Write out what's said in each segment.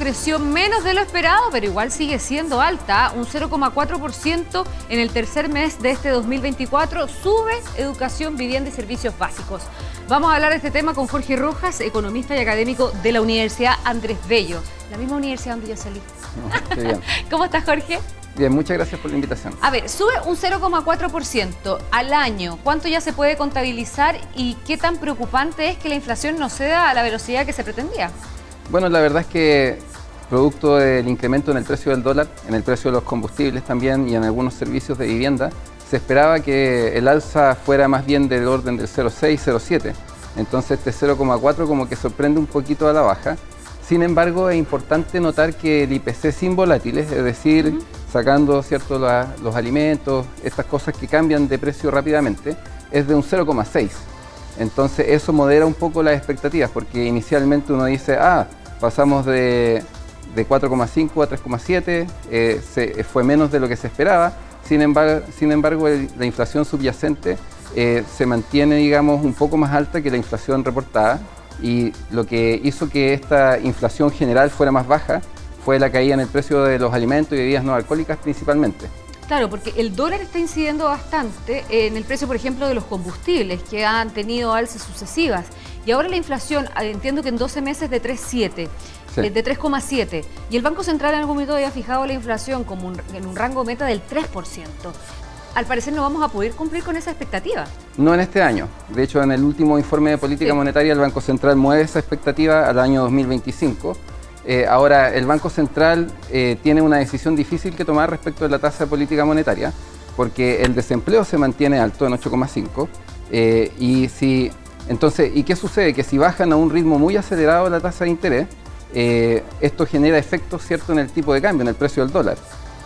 creció menos de lo esperado, pero igual sigue siendo alta, un 0,4% en el tercer mes de este 2024. Sube educación, vivienda y servicios básicos. Vamos a hablar de este tema con Jorge Rojas, economista y académico de la Universidad Andrés Bello, la misma universidad donde yo salí. Qué bien. ¿Cómo estás, Jorge? Bien, muchas gracias por la invitación. A ver, sube un 0,4% al año. ¿Cuánto ya se puede contabilizar y qué tan preocupante es que la inflación no ceda a la velocidad que se pretendía? Bueno, la verdad es que producto del incremento en el precio del dólar, en el precio de los combustibles también y en algunos servicios de vivienda, se esperaba que el alza fuera más bien del orden del 0,6, 0,7. Entonces este 0,4 como que sorprende un poquito a la baja. Sin embargo, es importante notar que el IPC sin volátiles, es decir, sacando ¿cierto? Los alimentos, estas cosas que cambian de precio rápidamente, es de un 0,6. Entonces eso modera un poco las expectativas, porque inicialmente uno dice, pasamos de 4,5 a 3,7, fue menos de lo que se esperaba. Sin embargo, la inflación subyacente se mantiene, digamos, un poco más alta que la inflación reportada, y lo que hizo que esta inflación general fuera más baja fue la caída en el precio de los alimentos y bebidas no alcohólicas principalmente. Claro, porque el dólar está incidiendo bastante en el precio, por ejemplo, de los combustibles, que han tenido alzas sucesivas. Y ahora la inflación, entiendo que en 12 meses de 3,7, sí, de 3,7. Y el Banco Central en algún momento había fijado la inflación como en un rango meta del 3%. Al parecer no vamos a poder cumplir con esa expectativa. No en este año. De hecho, en el último informe de política monetaria, el Banco Central mueve esa expectativa al año 2025. Ahora, el Banco Central tiene una decisión difícil que tomar respecto de la tasa de política monetaria, porque el desempleo se mantiene alto en 8,5. ¿Y qué sucede? Que si bajan a un ritmo muy acelerado la tasa de interés, esto genera efectos, ¿cierto?, en el tipo de cambio, en el precio del dólar,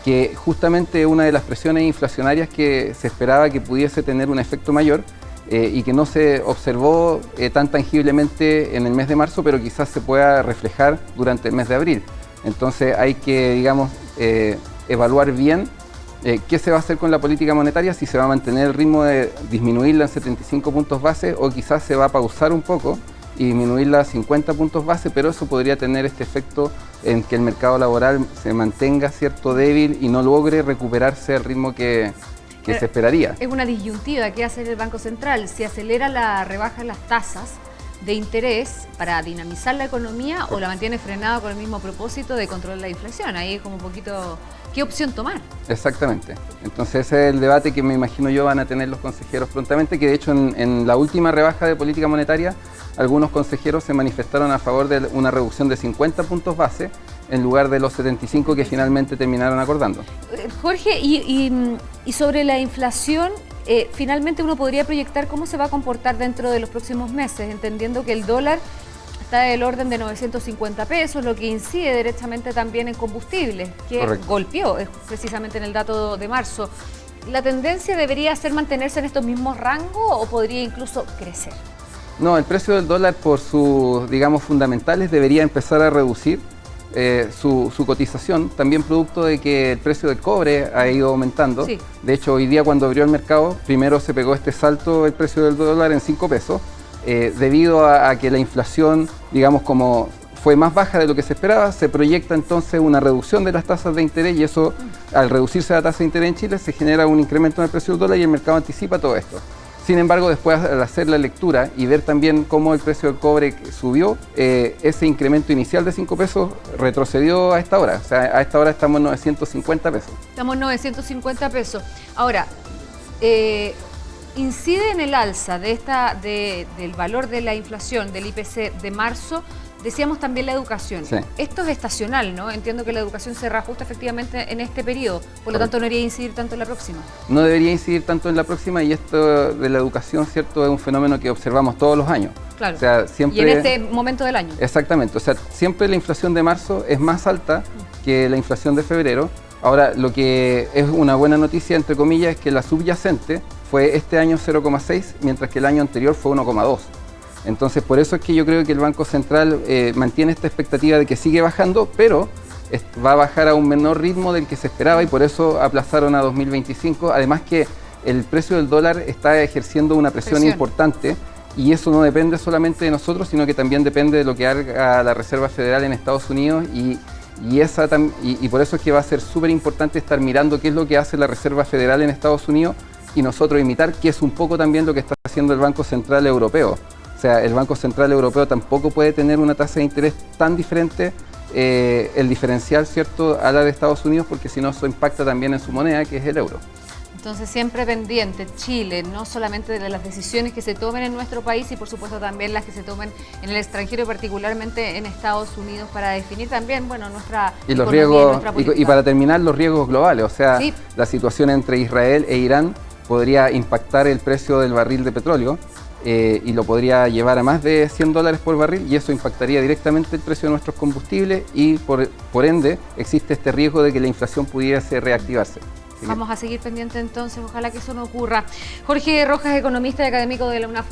que justamente una de las presiones inflacionarias que se esperaba que pudiese tener un efecto mayor y que no se observó tan tangiblemente en el mes de marzo, pero quizás se pueda reflejar durante el mes de abril. Entonces hay que, digamos, evaluar bien qué se va a hacer con la política monetaria, si se va a mantener el ritmo de disminuirla en 75 puntos base o quizás se va a pausar un poco y disminuirla a 50 puntos base, pero eso podría tener este efecto en que el mercado laboral se mantenga cierto débil y no logre recuperarse al ritmo que se esperaría. Es una disyuntiva que hace el Banco Central, si acelera la rebaja de las tasas de interés para dinamizar la economía o la mantiene frenada con el mismo propósito de controlar la inflación. Ahí es como un poquito, ¿qué opción tomar? Exactamente. Entonces ese es el debate que me imagino yo van a tener los consejeros prontamente, que de hecho en la última rebaja de política monetaria algunos consejeros se manifestaron a favor de una reducción de 50 puntos base en lugar de los 75 que finalmente terminaron acordando. Jorge, y sobre la inflación, finalmente uno podría proyectar cómo se va a comportar dentro de los próximos meses, entendiendo que el dólar está del orden de 950 pesos, lo que incide directamente también en combustibles, que correcto, golpeó precisamente en el dato de marzo. ¿La tendencia debería ser mantenerse en estos mismos rangos o podría incluso crecer? No, el precio del dólar por sus, digamos, fundamentales debería empezar a reducir su cotización, también producto de que el precio del cobre ha ido aumentando. Sí. De hecho, hoy día cuando abrió el mercado, primero se pegó este salto el precio del dólar en 5 pesos, debido a que la inflación, digamos, como fue más baja de lo que se esperaba, se proyecta entonces una reducción de las tasas de interés y eso, al reducirse la tasa de interés en Chile, se genera un incremento en el precio del dólar y el mercado anticipa todo esto. Sin embargo, después al hacer la lectura y ver también cómo el precio del cobre subió, ese incremento inicial de 5 pesos retrocedió a esta hora. O sea, a esta hora estamos en 950 pesos. Estamos en 950 pesos. Ahora, incide en el alza del valor de la inflación del IPC de marzo, decíamos también la educación. Sí. Esto es estacional, ¿no? Entiendo que la educación se reajusta efectivamente en este periodo, por lo tanto no debería incidir tanto en la próxima. No debería incidir tanto en la próxima y esto de la educación, ¿cierto?, es un fenómeno que observamos todos los años. Claro, o sea, siempre, y en este momento del año. Exactamente, o sea, siempre la inflación de marzo es más alta que la inflación de febrero. Ahora, lo que es una buena noticia, entre comillas, es que la subyacente fue este año 0,6, mientras que el año anterior fue 1,2. Entonces, por eso es que yo creo que el Banco Central mantiene esta expectativa de que sigue bajando, pero va a bajar a un menor ritmo del que se esperaba y por eso aplazaron a 2025. Además que el precio del dólar está ejerciendo una presión importante y eso no depende solamente de nosotros, sino que también depende de lo que haga la Reserva Federal en Estados Unidos y Y por eso es que va a ser súper importante estar mirando qué es lo que hace la Reserva Federal en Estados Unidos y nosotros imitar, que es un poco también lo que está haciendo el Banco Central Europeo. O sea, el Banco Central Europeo tampoco puede tener una tasa de interés tan diferente, el diferencial, ¿cierto?, a la de Estados Unidos, porque si no, eso impacta también en su moneda, que es el euro. Entonces, siempre pendiente Chile, no solamente de las decisiones que se tomen en nuestro país y por supuesto también las que se tomen en el extranjero y particularmente en Estados Unidos para definir también, bueno, nuestra y los economía, riesgos, nuestra política. y para terminar, los riesgos globales, o sea, sí, la situación entre Israel e Irán podría impactar el precio del barril de petróleo y lo podría llevar a más de $100 por barril y eso impactaría directamente el precio de nuestros combustibles y por ende existe este riesgo de que la inflación pudiese reactivarse. Vamos a seguir pendientes entonces, ojalá que eso no ocurra. Jorge Rojas, economista y académico de la UNAF.